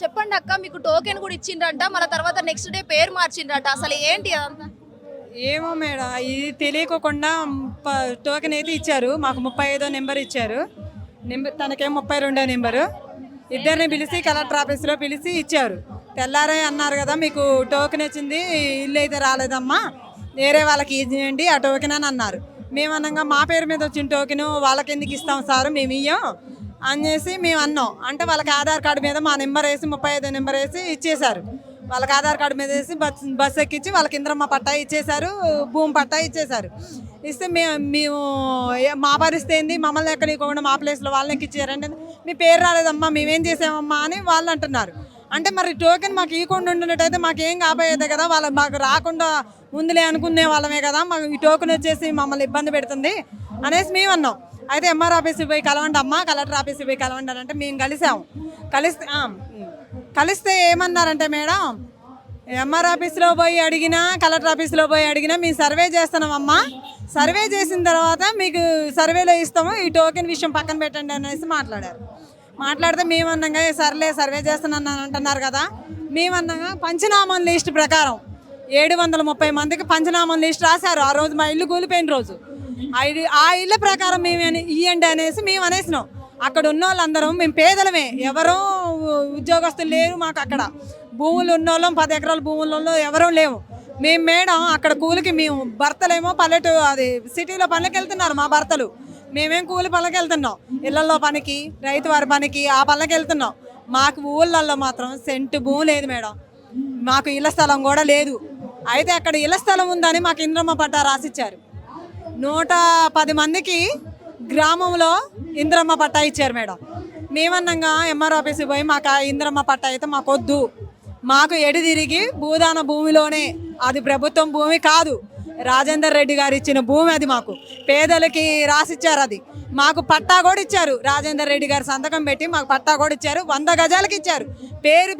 చెప్పండి అక్క, మీకు టోకెన్ కూడా ఇచ్చిండ్రంట, మళ్ళీ తర్వాత నెక్స్ట్ డే పేరు మార్చిండ్రట, అసలు ఏంటి అదంతా? ఏమో మేడం, ఇది తెలియకోకుండా టోకెన్ అయితే ఇచ్చారు. మాకు 35వ నెంబర్ ఇచ్చారు. తనకేమో 32వ నెంబరు. ఇద్దరిని పిలిచి కలెక్టర్ ఆఫీస్లో పిలిచి ఇచ్చారు. తెల్లారే అన్నారు కదా, మీకు టోకెన్ వచ్చింది, ఇల్లు అయితే రాలేదమ్మా, వేరే వాళ్ళకి ఇవ్వండి ఆ టోకెన్ అని అన్నారు. మేము అనగా మా పేరు మీద వచ్చిన టోకెన్ వాళ్ళకి ఎందుకు ఇస్తాం సార్, మేము ఇయ్యం అనేసి మేము అన్నాం. అంటే వాళ్ళకి ఆధార్ కార్డు మీద మా నెంబర్ వేసి 35వ నెంబర్ వేసి ఇచ్చేశారు. వాళ్ళకి ఆధార్ కార్డు మీద వేసి బస్సు ఎక్కించి వాళ్ళకి ఇంద్రమ్మ పట్టా ఇచ్చేశారు, భూమి పట్టా ఇచ్చేశారు. ఇస్తే మేము మా పరిస్థితి ఏంది, మమ్మల్ని ఎక్కడికోకుండా మా ప్లేస్లో వాళ్ళని ఎక్కిచ్చారంటే మీ పేరు రాలేదమ్మా, మేమేం చేసామమ్మా అని వాళ్ళు అంటున్నారు. అంటే మరి టోకెన్ మాకు ఇవ్వకుండా ఉండినట్టయితే మాకేం కాబోయేదే కదా, వాళ్ళు మాకు రాకుండా ముందులే అనుకునే వాళ్ళమే కదా, మాకు ఈ టోకెన్ వచ్చేసి మమ్మల్ని ఇబ్బంది పెడుతుంది అనేసి మేము అన్నాం. అయితే ఎంఆర్ ఆఫీస్కి పోయి కలవండి అమ్మా, కలెక్టర్ ఆఫీస్కి పోయి కలవండి అని అంటే మేము కలిసాము. కలిస్తే ఏమన్నారంటే మేడం, ఎంఆర్ ఆఫీస్లో పోయి అడిగినా కలెక్టర్ ఆఫీస్లో పోయి అడిగినా మేము సర్వే చేస్తున్నామమ్మా, సర్వే చేసిన తర్వాత మీకు సర్వేలో ఇస్తాము, ఈ టోకెన్ విషయం పక్కన పెట్టండి అనేసి మాట్లాడారు. మాట్లాడితే మేమన్నాగా సర్లే సర్వే చేస్తున్నాను అంటున్నారు కదా, మేమన్నాగా పంచనామా లిస్ట్ ప్రకారం 730 మందికి పంచనామా లిస్ట్ రాశారు. ఆ రోజు మా ఇల్లు కూలిపోయిన రోజు ఆ ఇళ్ళ ప్రకారం మేము ఇవ్వండి అనేసి మేము అనేసినాం. అక్కడ ఉన్న వాళ్ళందరం మేము పేదలమే, ఎవరో ఉద్యోగస్తులు లేరు మాకు. అక్కడ భూములు ఉన్నోళ్ళం, 10 ఎకరాల భూములలో ఎవరూ లేవు మేము. మేడం అక్కడ కూలికి మేము భర్తలేమో పల్లెటూరు అది సిటీలో పనులకు వెళ్తున్నారు మా భర్తలు, మేమేం కూలి పనులకు వెళ్తున్నాం, ఇళ్లలో పనికి, రైతు వారి పనికి, ఆ పనులకు వెళ్తున్నాం. మాకు ఊళ్ళల్లో మాత్రం సెంటు భూమి లేదు మేడం, మాకు ఇళ్ల స్థలం కూడా లేదు. అయితే అక్కడ ఇళ్ల స్థలం ఉందని మాకు ఇంద్రమ్మ పట్టా రాసిచ్చారు. 110 మందికి గ్రామంలో ఇంద్రమ్మ పట్టా ఇచ్చారు మేడం. మేమన్నాగా ఎంఆర్ ఆఫీస్కి పోయి మాకు ఆ ఇంద్రమ్మ పట్టా అయితే మాకు వద్దు, మాకు ఎడి తిరిగి భూదాన భూమిలోనే, అది ప్రభుత్వం భూమి కాదు, రాజేందర్ రెడ్డి గారు ఇచ్చిన భూమి, అది మాకు పేదలకి రాసిచ్చారు. అది మాకు పట్టా కూడా ఇచ్చారు, రాజేందర్ రెడ్డి గారు సంతకం పెట్టి మాకు పట్టా కూడా ఇచ్చారు. 100 గజాలకి ఇచ్చారు.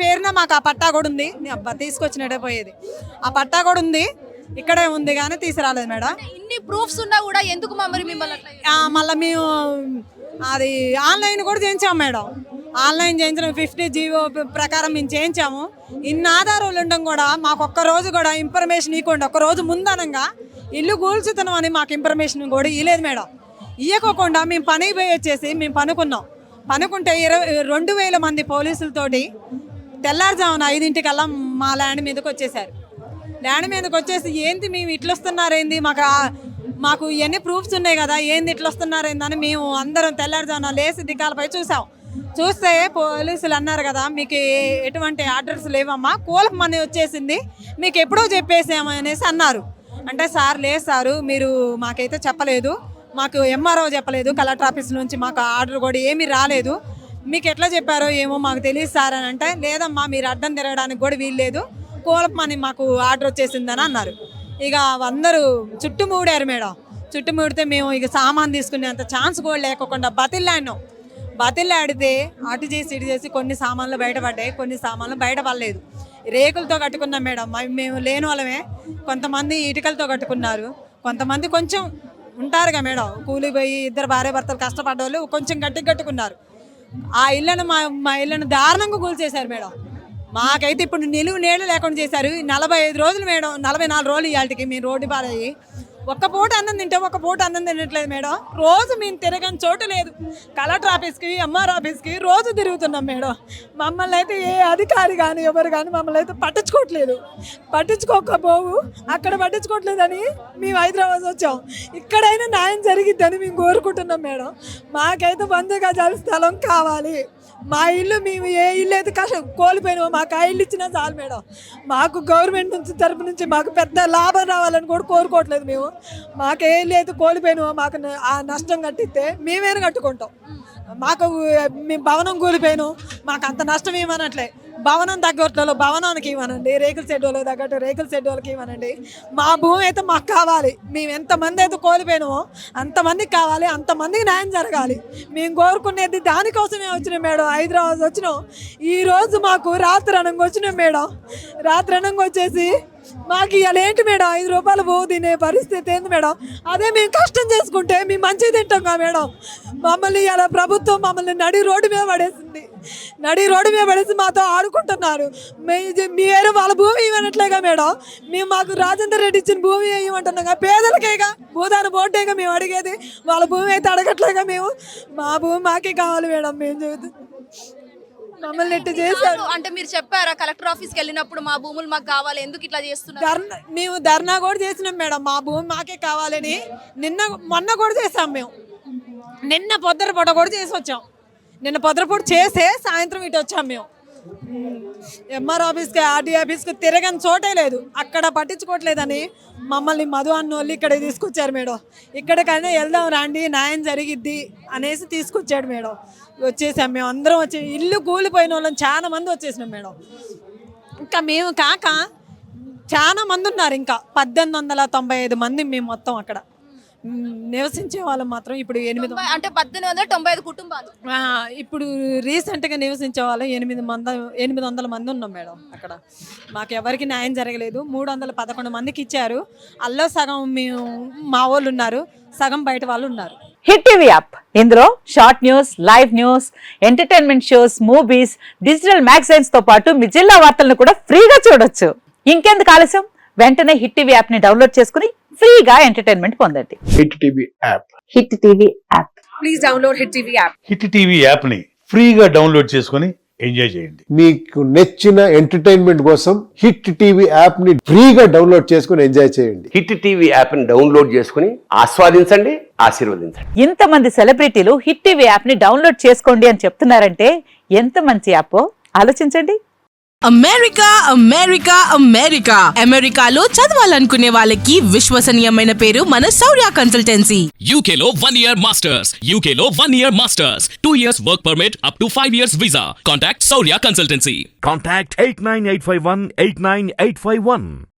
పేరున మాకు ఆ పట్టా కూడా ఉంది. అబ్బా తీసుకొచ్చినట్టే పోయేది, ఆ పట్టా కూడా ఉంది, ఇక్కడే ఉంది కానీ తీసుకురాలేదు మేడం. ఇన్ని ప్రూఫ్స్ ఉన్నా కూడా ఎందుకు మరి మిమ్మల్ని మళ్ళీ మేము అది ఆన్లైన్ కూడా చేయించాము మేడం. ఆన్లైన్ చేయించిన 50 జీవో ప్రకారం మేము చేయించాము. ఇన్ని ఆధారాలు ఉండడం కూడా మాకు ఒక్క రోజు కూడా ఇన్ఫర్మేషన్ ఇవ్వకుండా, ఒక్క రోజు ముందనంగా ఇల్లు కూల్చుతున్నాం అని మాకు ఇన్ఫర్మేషన్ కూడా ఇవ్వలేదు మేడం. ఇవ్వకోకుండా మేము పనికి పోయి వచ్చేసి మేము పనుకుంటే 2,000 మంది పోలీసులతోటి తెల్లారుజామున 5 మా ల్యాండ్ మీదకి వచ్చేసారు. ల్యాండ్ మీదకి వచ్చేసి ఏంది మేము ఇట్లా వస్తున్నారేంది, మాకు ఇవన్నీ ప్రూఫ్స్ ఉన్నాయి కదా, ఏంది ఇట్లా వస్తున్నారేందని మేము అందరం తెల్లారుజామున లేసి దిక్కాలపై చూస్తే పోలీసులు అన్నారు కదా, మీకు ఎటువంటి ఆర్డర్స్ లేవమ్మా, కూలకు మనీ వచ్చేసింది, మీకు ఎప్పుడో చెప్పేసాము అనేసి అన్నారు. అంటే సార్ లేదు సారు, మీరు మాకైతే చెప్పలేదు, మాకు ఎంఆర్ఓ చెప్పలేదు, కలెక్టర్ ఆఫీస్ నుంచి మాకు ఆర్డర్ కూడా ఏమీ రాలేదు, మీకు ఎట్లా చెప్పారో ఏమో మాకు తెలియదు సార్ అని అంటే, లేదమ్మా మీరు అడ్డం తిరగడానికి కూడా వీల్లేదు, కూలకు మనీ మాకు ఆర్డర్ వచ్చేసిందని అన్నారు. ఇక అందరూ చుట్టుముడారు మేడం. చుట్టుముడితే మేము ఇక సామాన్ తీసుకునేంత ఛాన్స్ కూడా లేకుండా బతిల్లాడితే అటు చేసి ఇటు చేసి కొన్ని సామాన్లు బయటపడ్డాయి, కొన్ని సామాన్లు బయటపడలేదు. రేకులతో కట్టుకున్నాం మేడం, మేము లేని వాళ్ళమే. కొంతమంది ఇటుకలతో కట్టుకున్నారు, కొంతమంది కొంచెం ఉంటారుగా మేడం, కూలిపోయి ఇద్దరు భార్య భర్తలు కష్టపడ్డవాళ్ళు కొంచెం గట్టిగా కట్టుకున్నారు. ఆ ఇళ్ళను మా ఇళ్ళను దారుణంగా కూల్చేశారు మేడం. మాకైతే ఇప్పుడు నిలువు నీళ్ళు లేకుండా చేశారు. 45 రోజులు మేడం, 44 రోజులు ఇవాళకి మేము రోడ్డు పాలయ్యి ఒక్క పూట అన్నం తింటే ఒక్క పూట అన్నం తినట్లేదు మేడం. రోజు మేము తిరగని చోటు లేదు. కలెక్టర్ ఆఫీస్కి, ఎంఆర్ ఆఫీస్కి రోజు తిరుగుతున్నాం మేడం. మమ్మల్ని అయితే ఏ అధికారి కానీ ఎవరు కానీ మమ్మల్ని అయితే పట్టించుకోకపోవు, అక్కడ పట్టించుకోవట్లేదని మేము హైదరాబాద్ వచ్చాం. ఇక్కడైనా న్యాయం జరిగిద్దని మేము కోరుకుంటున్నాం మేడం. మాకైతే 100 గజాల స్థలం కావాలి. మా ఇల్లు మేము ఏ ఇల్లు అయితే కోల్పోయినామో మాకు ఆ ఇల్లు ఇచ్చినా చాలు మేడం. మాకు గవర్నమెంట్ నుంచి తరపు నుంచి మాకు పెద్ద లాభం రావాలని కూడా కోరుకోవట్లేదు మేము. మాకు ఏ ఇల్లు అయితే కోల్పోయినామో మాకు ఆ నష్టం కట్టిస్తే మేమేనా కట్టుకుంటాం. మాకు మేము భవనం కూలిపోయాను, మాకు అంత నష్టం ఏమనట్లే. భవనం తగ్గట్లో భవనానికి ఇవ్వనండి, రేకుల షెడ్ వాళ్ళకి తగ్గట్టు రేకుల షెడ్ వాళ్ళకి ఇవ్వనండి. మా భూమి అయితే మాకు కావాలి. మేము ఎంతమంది అయితే కోల్పోయినామో అంతమందికి కావాలి, అంతమందికి న్యాయం జరగాలి. మేము కోరుకునేది దానికోసమే వచ్చినాం మేడం. హైదరాబాద్ వచ్చినాం. ఈరోజు మాకు రాత్రి అనంగా వచ్చినాం మేడం. రాత్రి అనంగా వచ్చేసి మాకు ఇవాళ ఏంటి మేడం 5 రూపాయలు పోవు తినే పరిస్థితి ఏంది మేడం? అదే మేము కష్టం చేసుకుంటే మేము మంచిగా తింటాం కదా మేడం. మమ్మల్ని ఇలా ప్రభుత్వం మమ్మల్ని నడి రోడ్డు మీద పడేసింది. నడి రోడ్డు మీద పడేసి మాతో ఆడుకుంటున్నారు. మీరు వాళ్ళ భూమి ఇవ్వనట్లేగా మేడం. మేము మాకు రాజేందర్ రెడ్డి ఇచ్చిన భూమి ఇవ్వమంటున్నాగా, పేదలకేగా భూదాన బోర్డేగా మేము అడిగేది. వాళ్ళ భూమి అయితే అడగట్లేగా మేము. మా భూమి మాకే కావాలి మేడం. మేము చెబుతాం మమ్మల్ని ఇట్లా చేశారు. అంటే మీరు చెప్పారా కలెక్టర్ ఆఫీస్కి వెళ్ళినప్పుడు మా భూములు మాకు కావాలి, ఎందుకు ఇట్లా చేస్తున్నారు? మేము ధర్నా కూడా చేసినాం మేడం. మా భూమి మాకే కావాలని మొన్న కూడా చేసాం మేము. నిన్న పొద్దురపూట కూడా చేసి వచ్చాం. నిన్న పొద్దురపూట చేసే సాయంత్రం ఇటు వచ్చాం మేము. ఎంఆర్ ఆఫీస్కి ఆర్డీ ఆఫీస్కి తిరగని చోటే లేదు. అక్కడ పట్టించుకోవట్లేదని మమ్మల్ని మధు అన్నోళ్ళు ఇక్కడ తీసుకొచ్చారు మేడం. ఇక్కడికైనా వెళ్దాం రండి, న్యాయం జరిగిద్ది అనేసి తీసుకొచ్చాడు మేడం. వచ్చేసాం మేము అందరం. వచ్చి ఇల్లు కూలిపోయిన వాళ్ళని చాలా మంది వచ్చేసినాం మేడం. ఇంకా మేము కాక చాలా మంది ఉన్నారు. ఇంకా 1895 మంది మేము మొత్తం అక్కడ నివసించే వాళ్ళు మాత్రం ఇప్పుడు 800. అంటే 1895 కుటుంబాలు. ఇప్పుడు రీసెంట్గా నివసించే వాళ్ళు 800 మంది ఉన్నాం మేడం అక్కడ. మాకు ఎవరికి న్యాయం జరగలేదు. 311 మందికి ఇచ్చారు. అల్లో సగం మేము మా వాళ్ళు ఉన్నారు, సగం బయట వాళ్ళు ఉన్నారు. హిట్ టీవీ యాప్, ఇందులో short news, live news, entertainment shows, movies, digital magazines తో పాటు మీ జిల్లా వార్తలను కూడా ఫ్రీగా చూడొచ్చు. ఇంకెందుకు ఆలస్యం, వెంటనే హిట్ టీవీ యాప్ ని డౌన్లోడ్ చేసుకుని ఫ్రీగా ఎంటర్టైన్మెంట్ పొందండి. Hit TV app. Hit TV app. Please download hit TV app. Hit TV app ని ఫ్రీగా డౌన్లోడ్ చేసుకుని ఎంజాయ్ చేయండి. మీకు నచ్చిన ఎంటర్టైన్మెంట్ కోసం హిట్ టీవీ యాప్ ని ఫ్రీగా డౌన్లోడ్ చేసుకుని ఎంజాయ్ చేయండి. హిట్ టీవీ యాప్ ని డౌన్లోడ్ చేసుకుని ఆస్వాదించండి, ఆశీర్వదించండి. ఇంతమంది సెలబ్రిటీలు హిట్ టీవీ యాప్ ని డౌన్లోడ్ చేసుకోండి అని చెప్తున్నారంటే ఎంత మంచి యాప్ ఆలోచించండి. అమెరికా అమెరికా అమెరికా అమెరికాలో చదవాలనుకునే వాళ్ళకి విశ్వసనీయమైన పేరు మన శౌర్య కన్సల్టెన్సీ. UK లో 1 year masters. UK లో 1 year masters. 2 years work permit up to 5 years visa. Contact Saurya Consultancy. Contact 89851 89851.